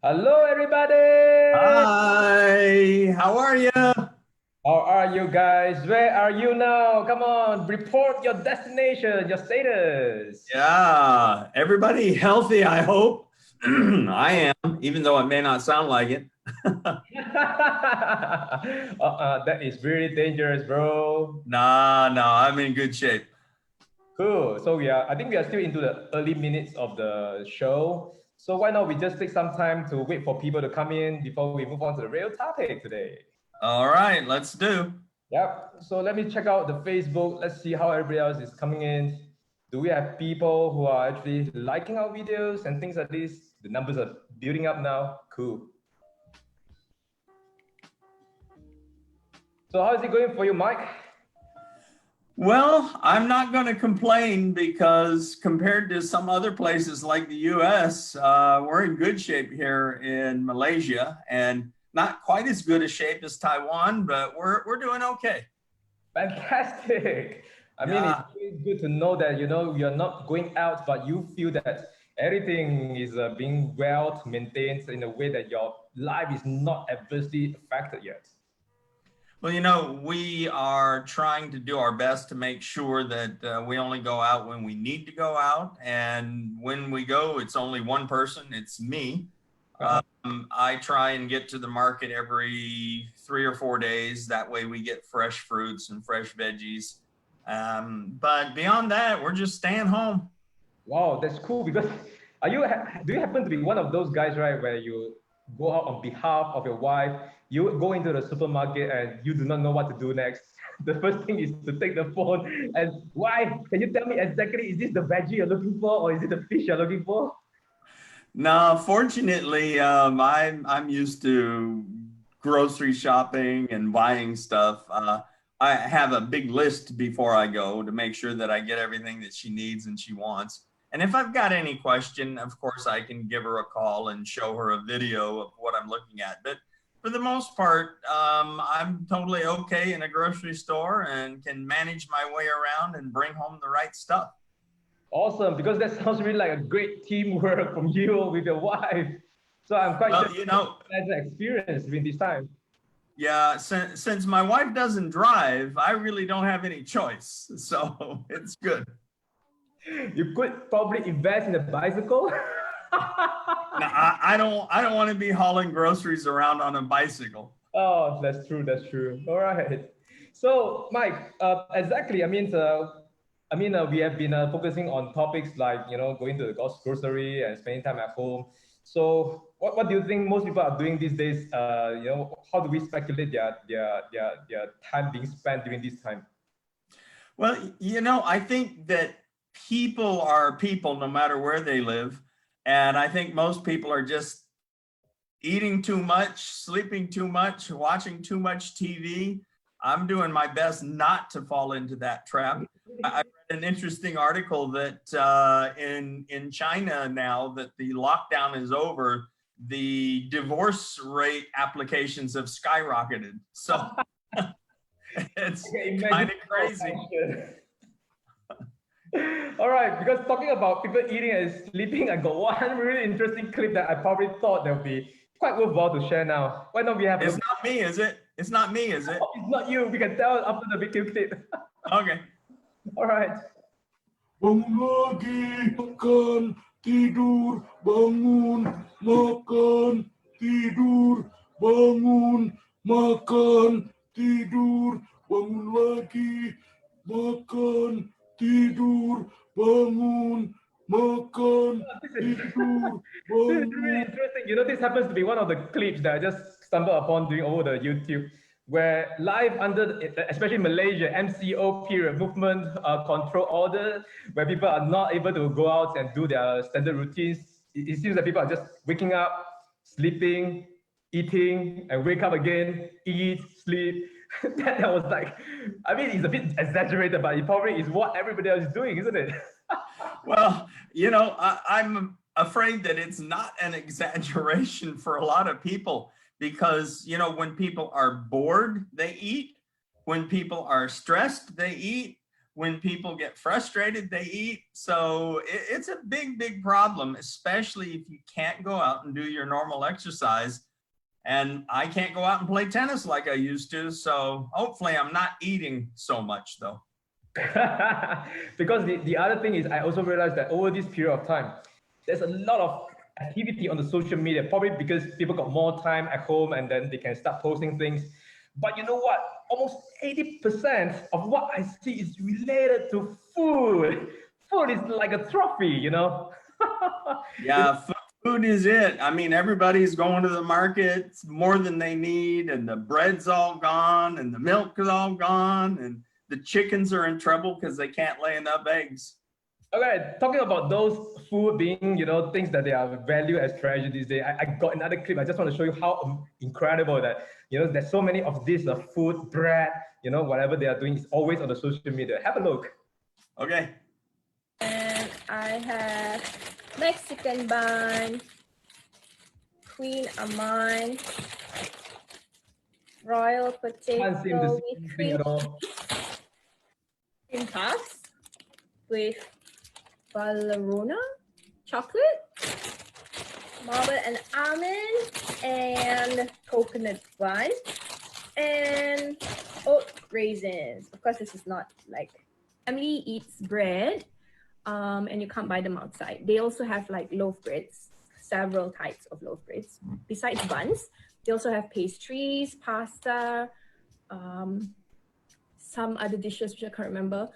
Hello, everybody. Hi, how are you? How are you guys? Where are you now? Come on, report your destination, your status. Yeah, everybody healthy, I hope. I am, even though it may not sound like it. That is really dangerous, bro. Nah, no, I'm in good shape. Cool. So I think we are still into the early minutes of the show. So why not we just take some time to wait for people to come in before we move on to the real topic today? All right, let's do. Yep. So let me check out the Facebook. Let's see how everybody else is coming in. Do we have people who are actually liking our videos and things like this? The numbers are building up now. Cool. So how is it going for you, Mike? Well, I'm not going to complain because compared to some other places like the US, we're in good shape here in Malaysia and not quite as good a shape as Taiwan, but we're doing okay. Fantastic. I mean, it's Yeah. really good to know that you're not going out, but you feel that everything is being well maintained in a way that your life is not adversely affected yet. Well, we are trying to do our best to make sure that we only go out when we need to go out. And when we go, it's only one person, it's me. Uh-huh. I try and get to the market every 3 or 4 days. That way we get fresh fruits and fresh veggies. But beyond that, we're just staying home. Wow, that's cool because do you happen to be one of those guys, right, where you go out on behalf of your wife, you go into the supermarket and you do not know what to do next. The first thing is to take the phone and wife, can you tell me exactly, is this the veggie you're looking for or is it the fish you're looking for? No, fortunately, I'm used to grocery shopping and buying stuff. I have a big list before I go to make sure that I get everything that she needs and she wants. And if I've got any question, of course, I can give her a call and show her a video of what I'm looking at. But for the most part, I'm totally okay in a grocery store and can manage my way around and bring home the right stuff. Awesome, because that sounds really like a great teamwork from you with your wife. So I'm quite sure Well, that's an experience during this time. yeah, since my wife doesn't drive, I really don't have any choice. So it's good. You could probably invest in a bicycle. Now, I don't want to be hauling groceries around on a bicycle. Oh, that's true. That's true. All right. So, Mike, exactly. We have been focusing on topics like going to the grocery and spending time at home. So, what do you think most people are doing these days? How do we speculate their time being spent during this time? Well, I think that people are people no matter where they live. And I think most people are just eating too much, sleeping too much, watching too much TV. I'm doing my best not to fall into that trap. I read an interesting article that in China now that the lockdown is over, the divorce rate applications have skyrocketed. So it's Okay, imagine kind of crazy. All right, because talking about people eating and sleeping, I got one really interesting clip that I probably thought that would be quite worthwhile to share now. Why don't we have a It's look? not me, is it? It's not me, is it? It's not you. We can tell after the video clip. Okay. All right. Bangun lagi, makan, tidur, bangun, makan, tidur, bangun, makan, tidur, bangun lagi, makan, tidur, bangun, makan, tidur, This is really bangun. interesting. This happens to be one of the clips that I just stumbled upon during over the YouTube, where live under, especially Malaysia, MCO period, movement control order, where people are not able to go out and do their standard routines. It seems that people are just waking up, sleeping, eating, and wake up again, eat, sleep. That was like, I mean, it's a bit exaggerated, but it probably is what everybody else is doing, isn't it? Well, I'm afraid that it's not an exaggeration for a lot of people because, when people are bored, they eat. When people are stressed, they eat. When people get frustrated, they eat. So it's a big problem, especially if you can't go out and do your normal exercise. And I can't go out and play tennis like I used to. So hopefully I'm not eating so much though. Because the other thing is, I also realized that over this period of time, there's a lot of activity on the social media, probably because people got more time at home and then they can start posting things. But you know what? Almost 80% of what I see is related to food. Food is like a trophy, you know? Yeah, food is it. I mean, everybody's going to the market more than they need, and the bread's all gone, and the milk is all gone, and the chickens are in trouble because they can't lay enough eggs. Okay, talking about those food being, you know, things that they are valued as treasure these days. I got another clip. I just want to show you how incredible that, you know, there's so many of these food, bread, you know, whatever they are doing is always on the social media. Have a look. Okay. And I have Mexican bun, Queen Amman, royal Can't seem to potato see with anything at all. cream puffs with ballerina chocolate, marble and almond, and coconut bun, and oat raisins. Of course, this is not like Emily eats bread, and you can't buy them outside. They also have like loaf breads, several types of loaf breads. Besides buns, they also have pastries, pasta, some other dishes which I can't remember.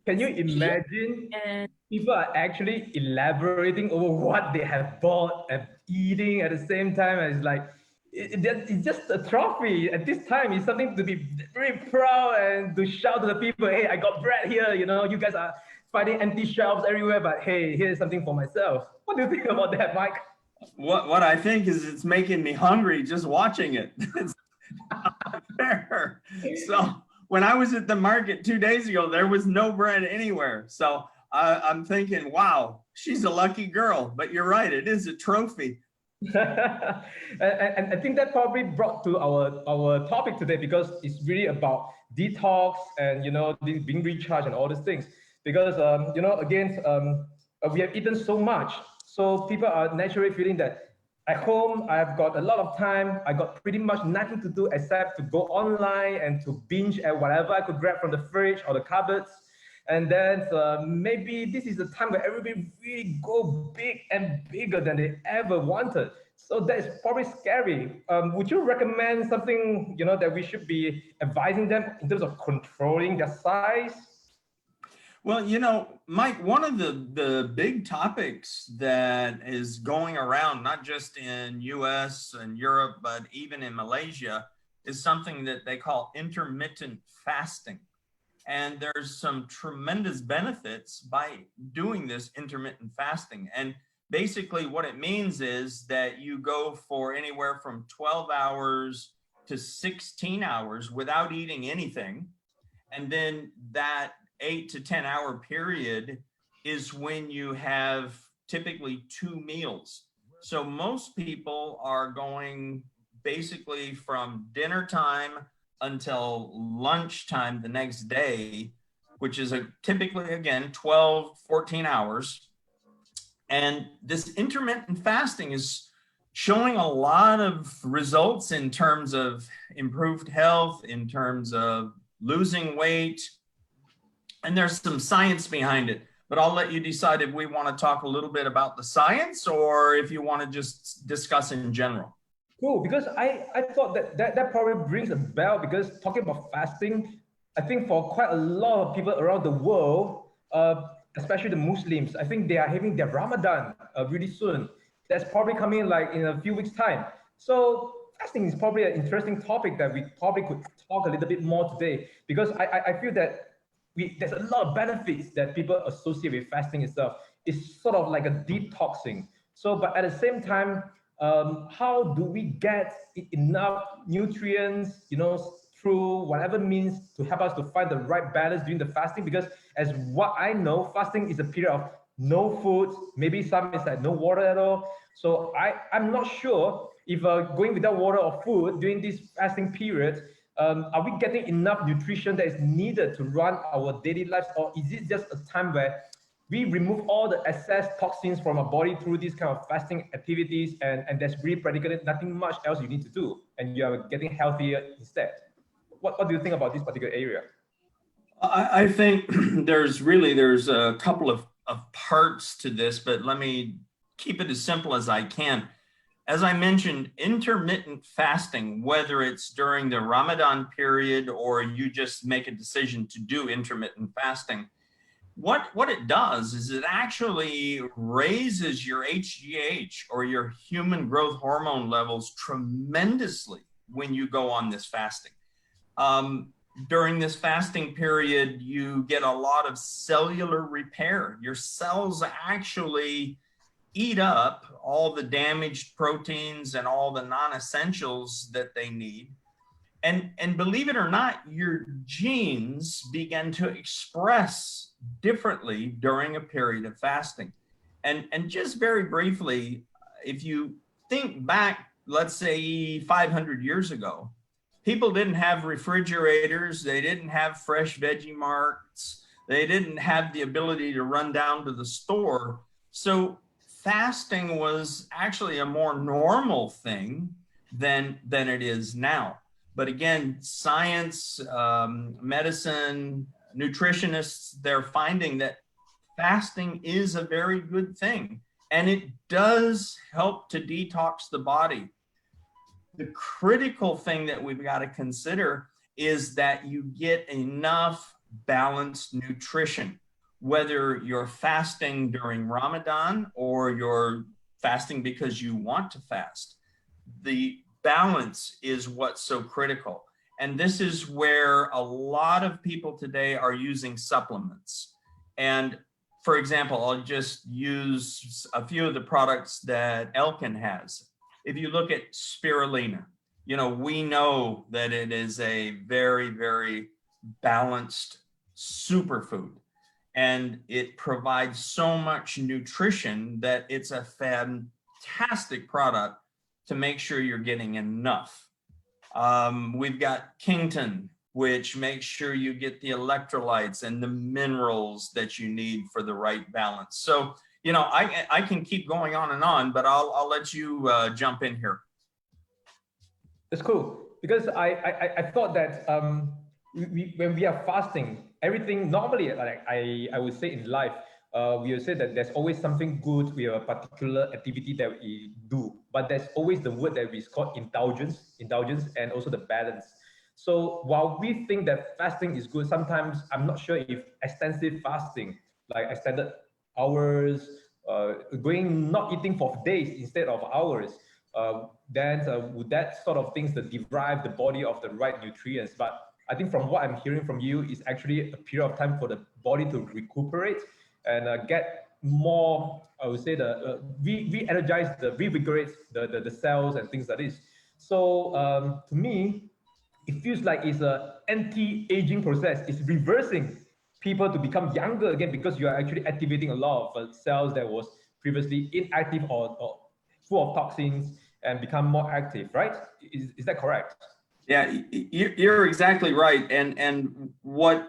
Can you imagine And people are actually elaborating over what they have bought and eating at the same time? And it's like, it's just a trophy. At this time, it's something to be very proud and to shout to the people, hey, I got bread here. You know, you guys are finding empty shelves everywhere, but hey, here's something for myself. What do you think about that, Mike? What I think is it's making me hungry just watching it. It's not fair. So when I was at the market 2 days ago, there was no bread anywhere. So I'm thinking, wow, she's a lucky girl. But you're right, it is a trophy. and I think that probably brought to our topic today, because it's really about detox and, you know, being recharged and all these things. Because you know, again, we have eaten so much, so people are naturally feeling that at home I've got a lot of time, I got pretty much nothing to do except to go online and to binge at whatever I could grab from the fridge or the cupboards. And then maybe this is the time where everybody really go big and bigger than they ever wanted. So that is probably scary. Would you recommend something, you know, that we should be advising them in terms of controlling their size? Well, you know, Mike, one of the big topics that is going around, not just in US and Europe, but even in Malaysia, is something that they call intermittent fasting. And there's some tremendous benefits by doing this intermittent fasting. And basically what it means is that you go for anywhere from 12 hours to 16 hours without eating anything. And then that 8 to 10 hour period is when you have typically 2 meals. So most people are going basically from dinner time until lunchtime the next day, which is typically, again, 12, 14 hours. And this intermittent fasting is showing a lot of results in terms of improved health, in terms of losing weight. And there's some science behind it, but I'll let you decide if we want to talk a little bit about the science or if you want to just discuss in general. Cool, because I thought that probably rings a bell, because talking about fasting, I think for quite a lot of people around the world, especially the Muslims, I think they are having their Ramadan really soon. That's probably coming like in a few weeks' time. So fasting is probably an interesting topic that we probably could talk a little bit more today, because I feel that there's a lot of benefits that people associate with fasting itself. It's sort of like a detoxing. So, but at the same time, how do we get enough nutrients, you know, through whatever means to help us to find the right balance during the fasting? Because as what I know, fasting is a period of no food, maybe some is like no water at all. So I'm not sure if going without water or food during this fasting period Are we getting enough nutrition that is needed to run our daily lives, or is it just a time where we remove all the excess toxins from our body through these kind of fasting activities, and there's really practically nothing much else you need to do, and you are getting healthier instead? What do you think about this particular area? I think there's a couple of parts to this, but let me keep it as simple as I can. As I mentioned, intermittent fasting, whether it's during the Ramadan period or you just make a decision to do intermittent fasting, what it does is it actually raises your HGH, or your human growth hormone levels, tremendously when you go on this fasting. During this fasting period, you get a lot of cellular repair. Your cells actually eat up all the damaged proteins and all the non-essentials that they need. And believe it or not, your genes begin to express differently during a period of fasting. And just very briefly, if you think back, let's say 500 years ago, people didn't have refrigerators, they didn't have fresh veggie marts, they didn't have the ability to run down to the store. So fasting was actually a more normal thing than it is now. But again, science, medicine, nutritionists, they're finding that fasting is a very good thing, and it does help to detox the body. The critical thing that we've got to consider is that you get enough balanced nutrition, whether you're fasting during Ramadan or you're fasting because you want to fast. The balance is what's so critical. And this is where a lot of people today are using supplements. And for example, I'll just use a few of the products that Elkin has. If you look at spirulina, you know, we know that it is a very, very balanced superfood, and it provides so much nutrition that it's a fantastic product to make sure you're getting enough. We've got Kington, which makes sure you get the electrolytes and the minerals that you need for the right balance. So, you know, I can keep going on, but I'll let you jump in here. That's cool, because I thought that when we are fasting, everything normally, like I would say in life, we will say that there's always something good with a particular activity that we do, but there's always the word that is called indulgence, and also the balance. So while we think that fasting is good, sometimes I'm not sure if extensive fasting, like extended hours, not eating for days instead of hours, then would that sort of things that deprive the body of the right nutrients. But I think from what I'm hearing from you is actually a period of time for the body to recuperate and get more, I would say, re-energize, revigorate the cells and things like this. So to me, it feels like it's an anti-aging process. It's reversing people to become younger again, because you are actually activating a lot of cells that was previously inactive or full of toxins and become more active, right? Is that correct? Yeah, you're exactly right. And what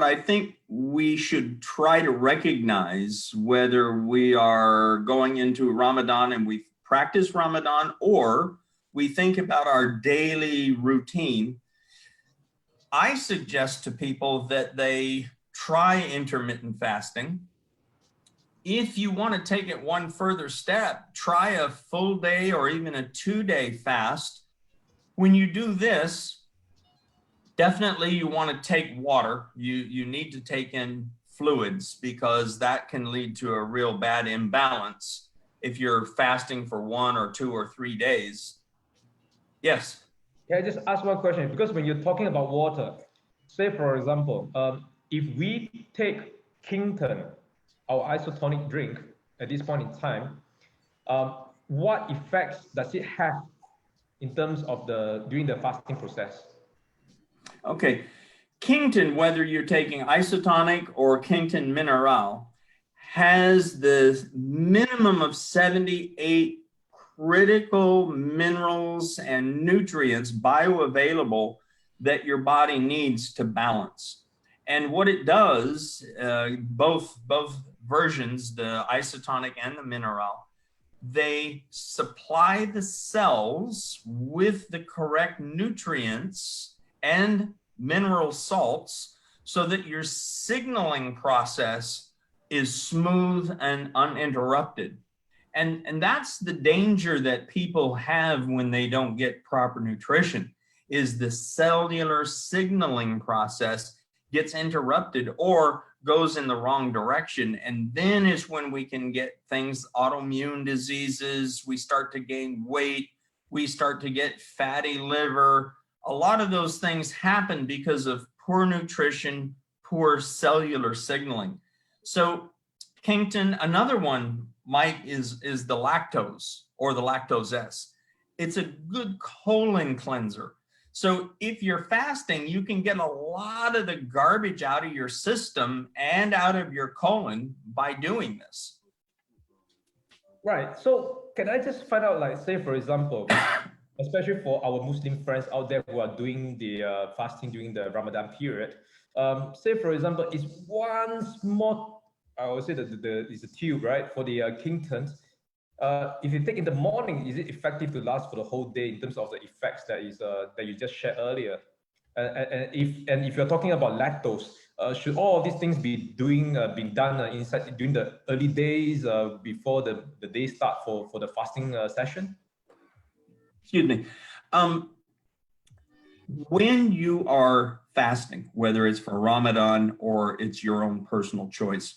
I think we should try to recognize, whether we are going into Ramadan and we practice Ramadan, or we think about our daily routine, I suggest to people that they try intermittent fasting. If you want to take it one further step, try a full day or even a 2-day fast. When you do this, definitely you want to take water. You need to take in fluids, because that can lead to a real bad imbalance if you're fasting for 1 or 2 or 3 days. Yes. Can I just ask one question? Because when you're talking about water, say for example, if we take Kington, our isotonic drink, at this point in time, what effects does it have in terms of during the fasting process? Okay. Kington, whether you're taking isotonic or Kington mineral, has the minimum of 78 critical minerals and nutrients bioavailable that your body needs to balance. And what it does, both versions, the isotonic and the mineral, they supply the cells with the correct nutrients and mineral salts so that your signaling process is smooth and uninterrupted. And that's the danger that people have when they don't get proper nutrition, is the cellular signaling process gets interrupted or goes in the wrong direction. And then is when we can get things, autoimmune diseases, we start to gain weight, we start to get fatty liver. A lot of those things happen because of poor nutrition, poor cellular signaling. So Kington, another one, Mike, is the lactose or the lactose S. It's a good colon cleanser. So if you're fasting, you can get a lot of the garbage out of your system and out of your colon by doing this. Right. So can I just find out, like, say, for example, especially for our Muslim friends out there who are doing the fasting during the Ramadan period, say, for example, is one small, I would say that is a tube, right, for the Kingtons. If you take in the morning, is it effective to last for the whole day in terms of the effects that you just shared earlier? And if you're talking about lactose, should all of these things be being done inside during the early days before the day start for the fasting session? Excuse me. When you are fasting, whether it's for Ramadan or it's your own personal choice,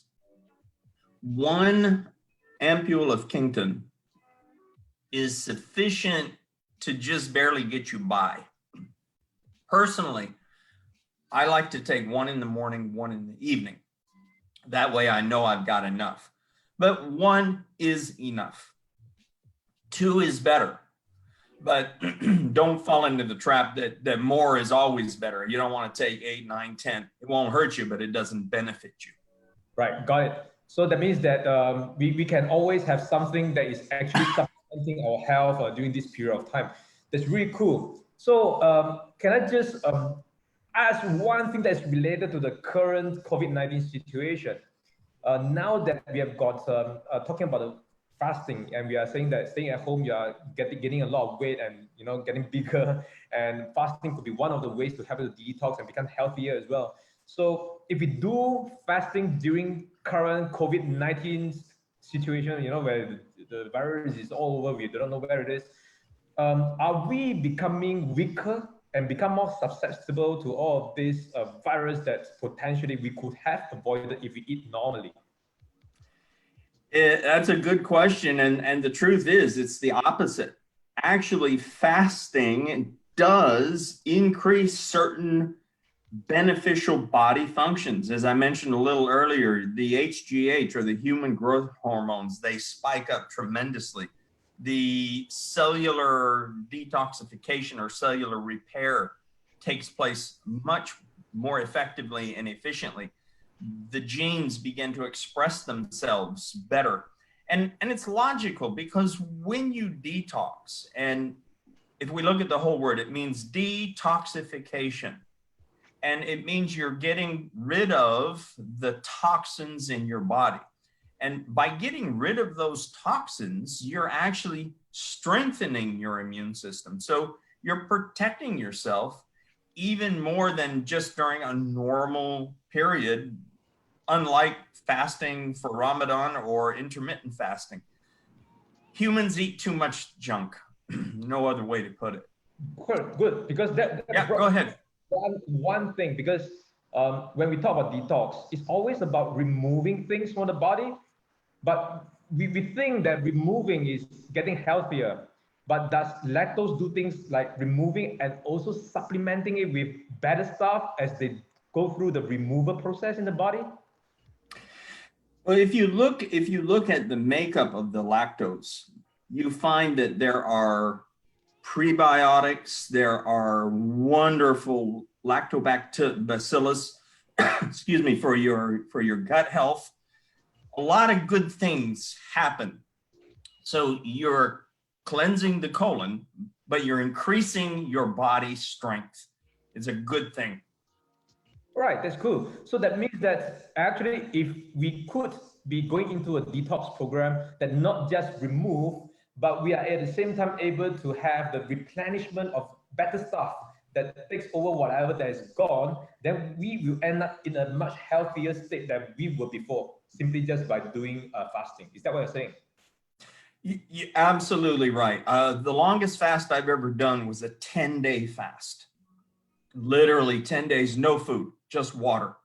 one ampule of Kington is sufficient to just barely get you by. Personally, I like to take one in the morning, one in the evening. That way I know I've got enough. But one is enough. Two is better. But don't fall into the trap that more is always better. You don't want to take 8, 9, 10. It won't hurt you, but it doesn't benefit you. Right, got it. So that means that we can always have something that is actually supplementing our health during this period of time. That's really cool. So can I just ask one thing that's related to the current COVID-19 situation? Now that we have got talking about the fasting, and we are saying that staying at home, you are getting a lot of weight and getting bigger, and fasting could be one of the ways to help you detox and become healthier as well. So if we do fasting during current COVID-19 situation, where the virus is all over, we don't know where it is, are we becoming weaker and become more susceptible to all of this virus that potentially we could have avoided if we eat normally? That's a good question. And the truth is, it's the opposite. Actually, fasting does increase certain beneficial body functions. As I mentioned a little earlier, the HGH, or the human growth hormones, they spike up tremendously. The cellular detoxification or cellular repair takes place much more effectively and efficiently. The genes begin to express themselves better. And it's logical, because when you detox, and if we look at the whole word, it means detoxification. And it means you're getting rid of the toxins in your body. And by getting rid of those toxins, you're actually strengthening your immune system. So you're protecting yourself even more than just during a normal period, unlike fasting for Ramadan or intermittent fasting. Humans eat too much junk. No other way to put it. Good, because yeah, go ahead. One thing, because when we talk about detox, it's always about removing things from the body, but we think that removing is getting healthier. But does lactose do things like removing and also supplementing it with better stuff as they go through the removal process in the body? Well, if you look at the makeup of the lactose, you find that there are prebiotics, there are wonderful lactobacillus, excuse me, for your gut health. A lot of good things happen. So you're cleansing the colon, but you're increasing your body strength. It's a good thing. Right, that's cool. So that means that actually, if we could be going into a detox program that not just remove, but we are at the same time able to have the replenishment of better stuff that takes over whatever that is gone, then we will end up in a much healthier state than we were before, simply just by doing fasting. Is that what you're saying? You're absolutely right. The longest fast I've ever done was a 10-day fast. Literally 10 days, no food, just water.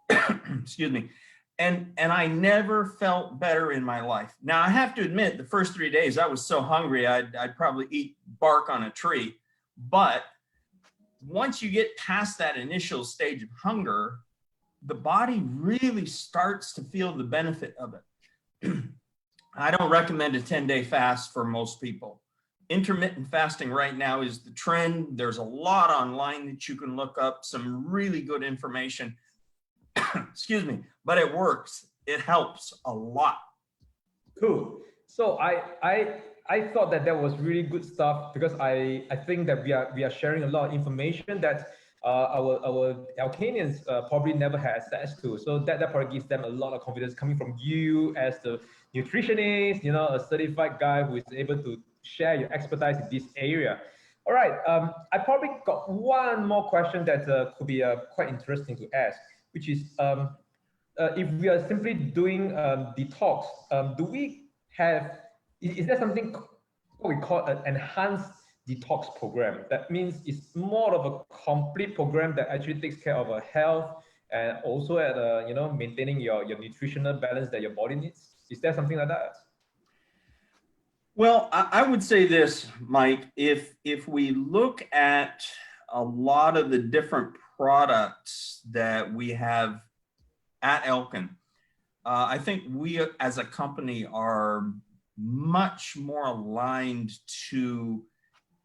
Excuse me. And I never felt better in my life. Now, I have to admit, the first 3 days, I was so hungry, I'd probably eat bark on a tree. But once you get past that initial stage of hunger, the body really starts to feel the benefit of it. I don't recommend a 10-day fast for most people. Intermittent fasting right now is the trend. There's a lot online that you can look up, some really good information. Excuse me, but it works. It helps a lot. Cool. So I thought that was really good stuff, because I think that we are sharing a lot of information that our Alkanians probably never had access to. So that probably gives them a lot of confidence coming from you as the nutritionist, you know, a certified guy who is able to share your expertise in this area. All right, I probably got one more question that could be quite interesting to ask, which is if we are simply doing detox, do we have, is there something what we call an enhanced detox program? That means it's more of a complete program that actually takes care of our health and also at you know, maintaining your nutritional balance that your body needs. Is there something like that? Well, I would say this, Mike, if we look at a lot of the different products that we have at Elkin, I think we as a company are much more aligned to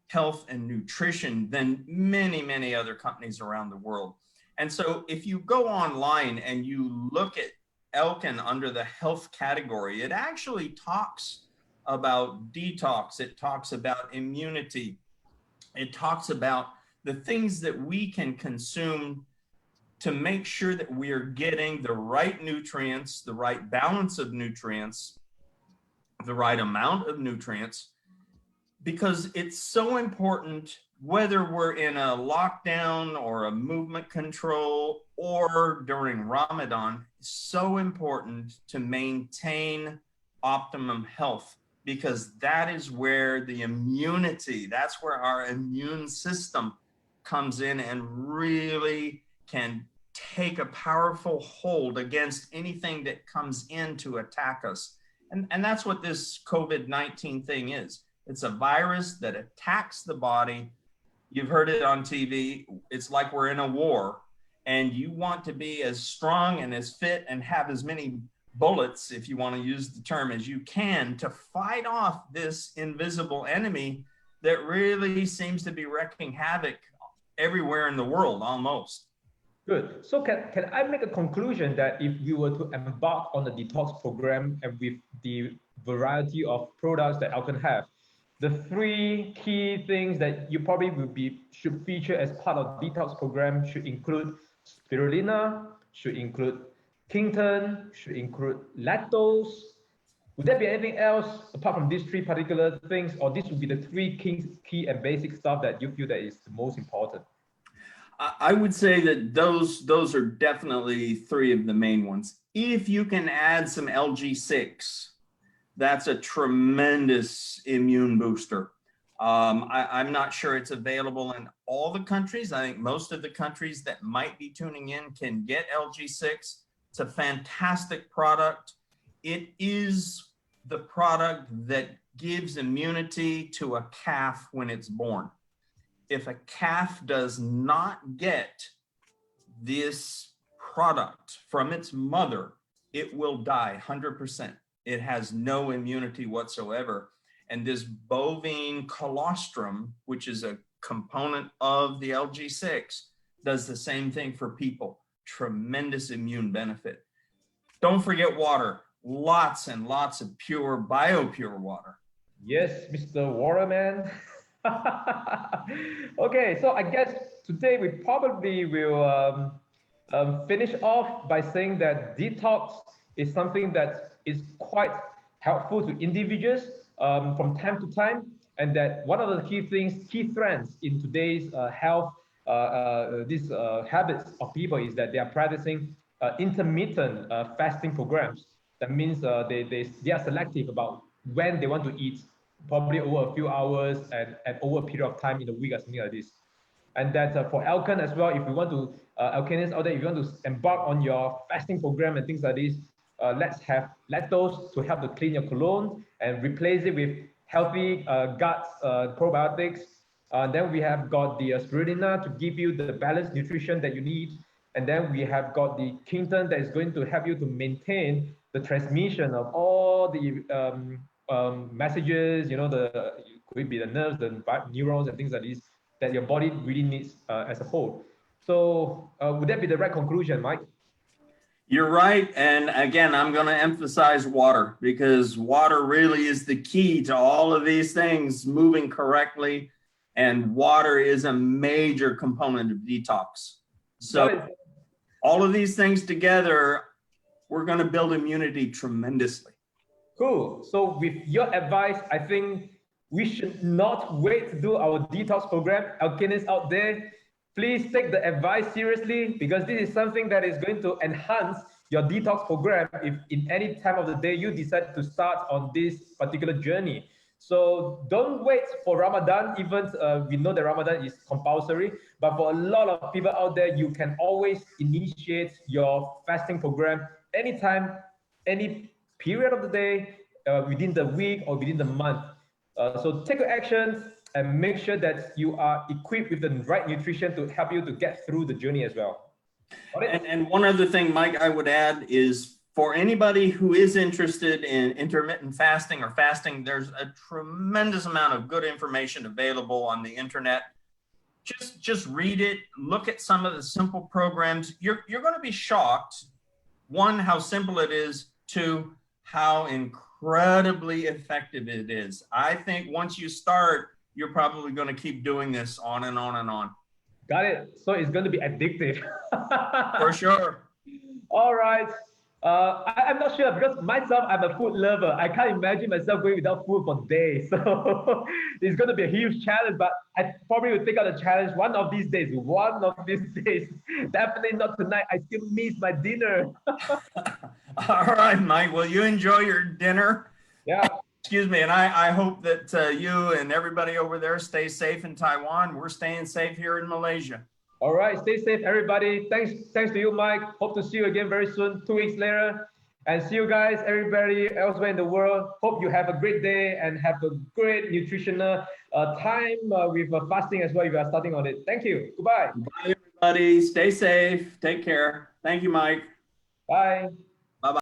health and nutrition than many, many other companies around the world. And so if you go online and you look at Elkin under the health category, it actually talks about detox. It talks about immunity. It talks about the things that we can consume to make sure that we are getting the right nutrients, the right balance of nutrients, the right amount of nutrients, because it's so important, whether we're in a lockdown or a movement control or during Ramadan, it's so important to maintain optimum health, because that is where the immunity, that's where our immune system comes in and really can take a powerful hold against anything that comes in to attack us. And that's what this COVID-19 thing is. It's a virus that attacks the body. You've heard it on TV. It's like we're in a war, and you want to be as strong and as fit and have as many bullets, if you want to use the term, as you can to fight off this invisible enemy that really seems to be wreaking havoc everywhere in the world almost. Good. So can I make a conclusion that if you were to embark on the detox program and with the variety of products that Alkin have, the three key things that you probably should feature as part of detox program should include spirulina, should include Kington, should include lactose. Would there be anything else apart from these three particular things, or these would be the three key and basic stuff that you feel that is the most important? I would say that those are definitely three of the main ones. If you can add some LG6, that's a tremendous immune booster. I'm not sure it's available in all the countries. I think most of the countries that might be tuning in can get LG6. It's a fantastic product. It is the product that gives immunity to a calf when it's born. If a calf does not get this product from its mother, it will die 100%. It has no immunity whatsoever. And this bovine colostrum, which is a component of the LG6, does the same thing for people. Tremendous immune benefit. Don't forget water. Lots and lots of pure, biopure water. Yes, Mr. Waterman. Okay, so I guess today we probably will finish off by saying that detox is something that is quite helpful to individuals from time to time, and that one of the key trends in today's health, these habits of people is that they are practicing intermittent fasting programs. That means they are selective about when they want to eat, probably over a few hours and over a period of time in a week or something like this. And that for Alkan as well, if you want to, Alkanists out there, if you want to embark on your fasting program and things like this, let's have lactose to help to clean your colon and replace it with healthy gut probiotics. Then we have got the spirulina to give you the balanced nutrition that you need. And then we have got the Quinton that is going to help you to maintain the transmission of all the messages, you know, could be the nerves, the neurons and things like this that your body really needs as a whole. So would that be the right conclusion, Mike? You're right. And again, I'm going to emphasize water, because water really is the key to all of these things moving correctly. And water is a major component of detox. So all of these things together, we're going to build immunity tremendously. Cool. So with your advice, I think we should not wait to do our detox program. Alkanists out there, please take the advice seriously, because this is something that is going to enhance your detox program if in any time of the day you decide to start on this particular journey. So don't wait for Ramadan, even we know that Ramadan is compulsory, but for a lot of people out there, you can always initiate your fasting program anytime, any period of the day, within the week or within the month. So take your actions and make sure that you are equipped with the right nutrition to help you to get through the journey as well. And one other thing, Mike, I would add is for anybody who is interested in intermittent fasting or fasting, there's a tremendous amount of good information available on the internet. Just read it, look at some of the simple programs. You're going to be shocked, one, how simple it is, two, how incredibly effective it is. I think once you start, you're probably going to keep doing this on and on and on. Got it. So it's going to be addictive. For sure. All right. I'm not sure, because myself, I'm a food lover. I can't imagine myself going without food for days. So it's going to be a huge challenge, but I probably will take out the challenge one of these days. One of these days. Definitely not tonight. I still miss my dinner. All right, Mike. Well, you enjoy your dinner. Yeah. Excuse me. And I hope that you and everybody over there stay safe in Taiwan. We're staying safe here in Malaysia. All right. Stay safe, everybody. Thanks to you, Mike. Hope to see you again very soon, 2 weeks later. And see you guys, everybody elsewhere in the world. Hope you have a great day and have a great nutritional time with fasting as well if you are starting on it. Thank you. Goodbye. Bye, everybody. Stay safe. Take care. Thank you, Mike. Bye.